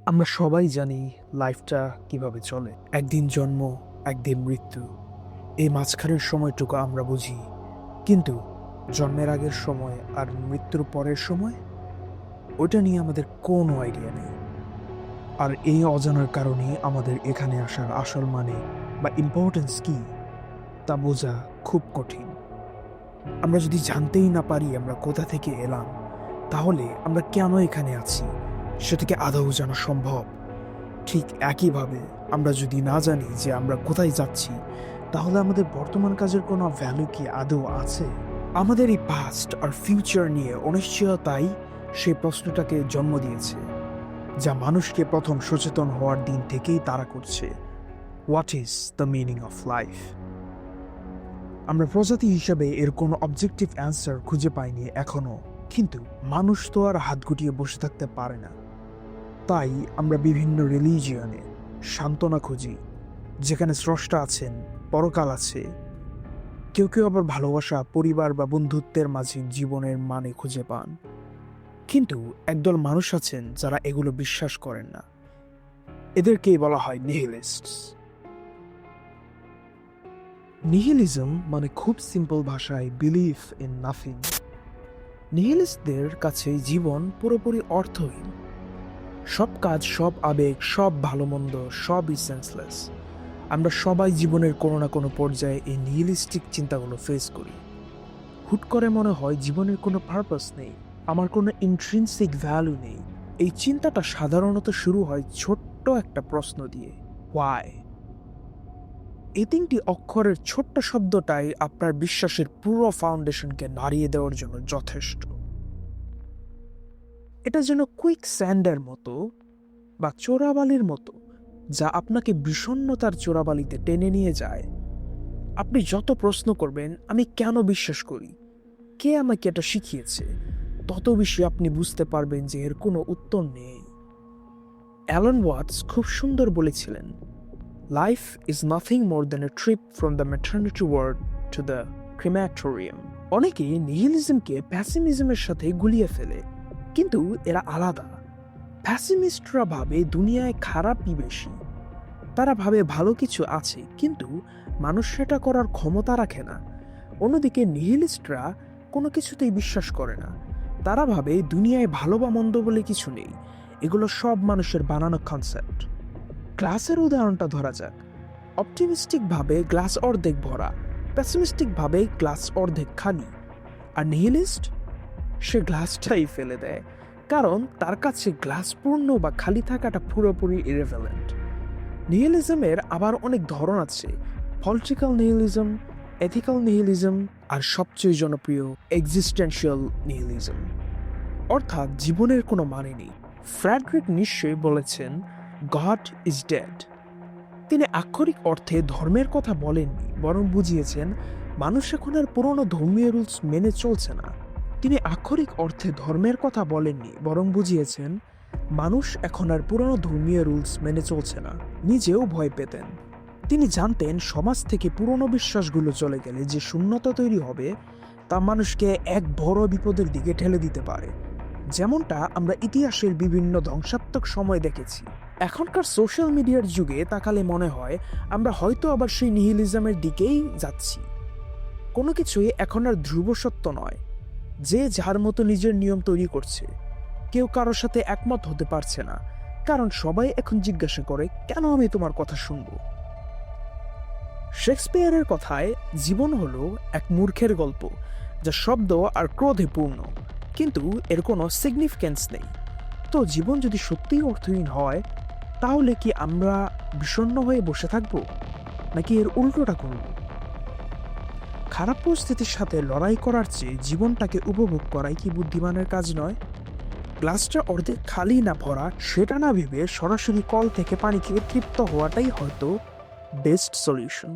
আমরা সবাই জানি লাইফটা কিভাবে চলে। একদিন জন্ম, একদিন মৃত্যু। এই মাঝখানের সময়টুকু আমরা বুঝি, কিন্তু জন্মের আগের সময় আর মৃত্যুর পরের সময়, ওটা নিয়ে আমাদের কোনো আইডিয়া নেই। আর এই অজানার কারণে আমাদের এখানে আসার আসল মানে বা ইম্পর্টেন্স কি তা বোঝা খুব কঠিন। আমরা যদি জানতেই না পারি আমরা কোথা থেকে এলাম, তাহলে আমরা কেন এখানে আছি সেটাকে আদৌ জানা সম্ভব? ঠিক একইভাবে আমরা যদি না জানি যে আমরা কোথায় যাচ্ছি, তাহলে আমাদের বর্তমান কাজের কোনো ভ্যালু কি আদৌ আছে? আমাদের এই পাস্ট আর ফিউচার নিয়ে অনিশ্চয়তাই সেই প্রশ্নটাকে জন্ম দিয়েছে, যা মানুষকে প্রথম সচেতন হওয়ার দিন থেকেই তাড়া করছে। What is the meaning of life? আমরা প্রজাতি হিসাবে এর কোনো অবজেক্টিভ অ্যান্সার খুঁজে পাইনি এখনো, কিন্তু মানুষ তো আর হাত গুটিয়ে বসে থাকতে পারে না। তাই আমরা বিভিন্ন রিলিজিয়নে সান্ত্বনা খুঁজি, যেখানে স্রষ্টা আছেন, পরকাল আছে। কেউ কেউ আবার ভালোবাসা, পরিবার বা বন্ধুত্বের মাঝে জীবনের মানে খুঁজে পান। কিন্তু একদল মানুষ আছেন যারা এগুলো বিশ্বাস করেন না। এদেরকেই বলা হয় নিহিলিস্টস। নিহিলিজম মানে খুব সিম্পল ভাষায় বিলিফ ইন নাথিং। নিহিলিস্টদের কাছে জীবন পুরোপুরি অর্থহীন। সব কাজ, সব আবেগ, সব ভালো মন্দ, সবই সেন্সলেস। আমরা সবাই জীবনের কোনো না কোনো পর্যায়ে এই নিহিলিস্টিক চিন্তাগুলো ফেস করি। হুট করে মনে হয় জীবনের কোনো পারপাস নেই, আমার কোনো ইন্ট্রিনসিক ভ্যালু নেই। এই চিন্তাটা সাধারণত শুরু হয় ছোট্ট একটা প্রশ্ন দিয়ে, হোয়াই। এই তিনটি অক্ষরের ছোট্ট শব্দটাই আপনার বিশ্বাসের পুরো ফাউন্ডেশনকে নাড়িয়ে দেওয়ার জন্য যথেষ্ট। এটা যেন কুইক স্যান্ডের মতো বা চোরাবালির মতো, যা আপনাকে বিষণ্ণতার চোরাবালিতে টেনে নিয়ে যায়। আপনি যত প্রশ্ন করবেন আমি কেন বিশ্বাস করি, কে আমাকে এটা শিখিয়েছে, তত বেশি আপনি বুঝতে পারবেন যে এর কোনো উত্তর নেই। অ্যালান ওয়াটস খুব সুন্দর বলেছিলেন, life is nothing more than a trip from the maternity ward to the crematorium. অনেকেই নিহিলিজমকে প্যাসিমিজমের সাথে গুলিয়ে ফেলে, কিন্তু এরা আলাদা। প্যাসিমিস্টরা ভাবে দুনিয়ায় খারাপই বেশি। তারা ভাবে ভালো কিছু আছে, কিন্তু মানুষ সেটা করার ক্ষমতা রাখে না। অন্যদিকে নিহিলিস্টরা কোনো কিছুতেই বিশ্বাস করে না। তারা ভাবে দুনিয়ায় ভালো বা মন্দ বলে কিছু নেই, এগুলো সব মানুষের বানানো কনসেপ্ট। গ্লাসের উদাহরণটা ধরা যাক। অপটিমিস্টিক ভাবে গ্লাস অর্ধেক ভরা, প্যাসিমিস্টিক ভাবে গ্লাস অর্ধেক খালি। আর নিহিলিস্ট, সে গ্লাসটাই ফেলে দেয়, কারণ তার কাছে গ্লাস পূর্ণ বা খালি থাকাটা পুরোপুরি ইরেভেলেন্ট। নিহিলিজমের আবার অনেক ধরন আছে, পলিটিক্যাল নিহিলিজম, এথিক্যাল নিহিলিজম, আর সবচেয়ে জনপ্রিয় এক্সিস্টেন্সিয়াল নিহিলিজম, অর্থাৎ জীবনের কোনো মানে নেই। ফ্রেডরিক নিশ্চে বলেছেন, গড ইজ ডেড। তিনি আক্ষরিক অর্থে ধর্মের কথা বলেননি, বরং বুঝিয়েছেন মানুষ এখন আর পুরনো ধর্মীয় রুলস মেনে চলছে না। তিনি আক্ষরিক অর্থে ধর্মের কথা বলেননি, বরং বুঝিয়েছেন মানুষ এখন আর পুরনো ধর্মীয় রুলস মেনে চলছে না। নিজেও ভয় পেতেন। তিনি জানতেন সমাজ থেকে পুরনো বিশ্বাসগুলো চলে গেলে যে শূন্যতা তৈরি হবে, তা মানুষকে এক বড় বিপদের দিকে ঠেলে দিতে পারে, যেমনটা আমরা ইতিহাসের বিভিন্ন ধ্বংসাত্মক সময় দেখেছি। এখনকার সোশ্যাল মিডিয়ার যুগে তাকালে মনে হয় আমরা হয়তো আবার সেই নিহিলিজমের দিকেই যাচ্ছি। কোনো কিছুই এখন আর ধ্রুব সত্য নয়। যে যার মতো নিজের নিয়ম তৈরি করছে, কেউ কারোর সাথে একমত হতে পারছে না, কারণ সবাই এখন জিজ্ঞাসা করে, কেন আমি তোমার কথা শুনব? শেক্সপিয়ারের কথায় জীবন হলো এক মূর্খের গল্প, যা শব্দ আর ক্রোধে পূর্ণ, কিন্তু এর কোনো সিগনিফিকেন্স নেই। তো জীবন যদি সত্যিই অর্থহীন হয়, তাহলে কি আমরা বিষণ্ণ হয়ে বসে থাকব, নাকি এর উল্টোটা করব? খারাপ পরিস্থিতির সাথে লড়াই করার চেয়ে জীবনটাকে উপভোগ করাই কি বুদ্ধিমানের কাজ নয়? গ্লাসটা অর্ধেক খালি না ভরা সেটা না ভেবে সরাসরি কল থেকে পানি খেয়ে তৃপ্ত হওয়াটাই হয়তো বেস্ট সলিউশন।